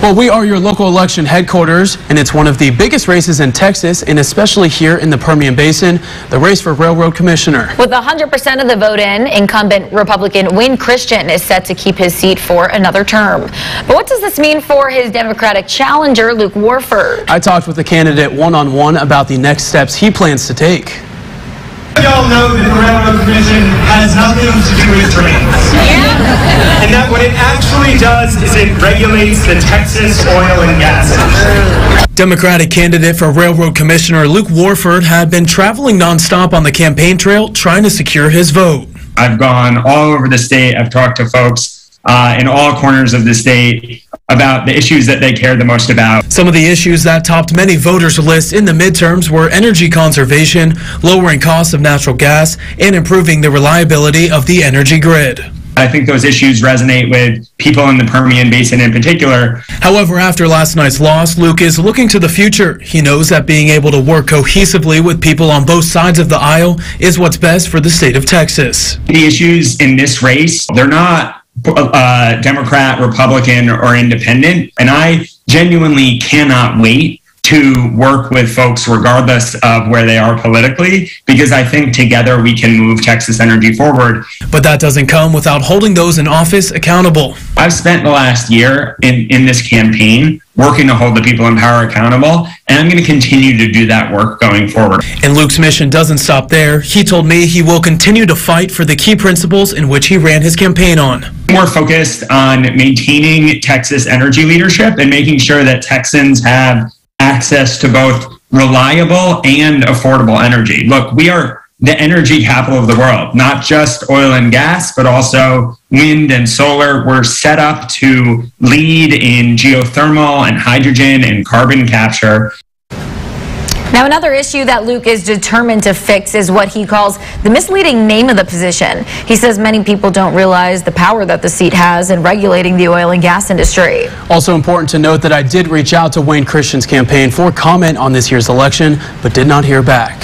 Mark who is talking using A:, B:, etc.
A: Well, we are your local election headquarters, and it's one of the biggest races in Texas, and especially here in the Permian Basin, the race for railroad commissioner.
B: With 100% of the vote in, incumbent Republican Wayne Christian is set to keep his seat for another term. But what does this mean for his Democratic challenger, Luke Warford?
A: I talked with the candidate one-on-one about the next steps he plans to take.
C: Y'all know that the Railroad Commission has nothing to do with trains. And that what it actually does is it regulates the Texas oil and gas industry.
A: Democratic candidate for Railroad Commissioner Luke Warford had been traveling nonstop on the campaign trail trying to secure his vote.
D: I've gone all over the state. I've talked to folks in all corners of the state about the issues that they care the most about.
A: Some of the issues that topped many voters' lists in the midterms were energy conservation, lowering costs of natural gas, and improving the reliability of the energy grid.
D: I think those issues resonate with people in the Permian Basin in particular.
A: However, after last night's loss, Luke is looking to the future. He knows that being able to work cohesively with people on both sides of the aisle is what's best for the state of Texas.
D: The issues in this race, they're not Democrat, Republican, or independent, and I genuinely cannot wait to work with folks regardless of where they are politically, because I think together we can move Texas energy forward.
A: But that doesn't come without holding those in office accountable.
D: I've spent the last year in this campaign working to hold the people in power accountable, and I'm going to continue to do that work going forward.
A: And Luke's mission doesn't stop there. He told me he will continue to fight for the key principles in which he ran his campaign on.
D: More focused on maintaining Texas energy leadership and making sure that Texans have access to both reliable and affordable energy. Look, we are the energy capital of the world, not just oil and gas, but also wind and solar. We're set up to lead in geothermal and hydrogen and carbon capture.
B: Now, another issue that Luke is determined to fix is what he calls the misleading name of the position. He says many people don't realize the power that the seat has in regulating the oil and gas industry.
A: Also important to note that I did reach out to Wayne Christian's campaign for comment on this year's election, but did not hear back.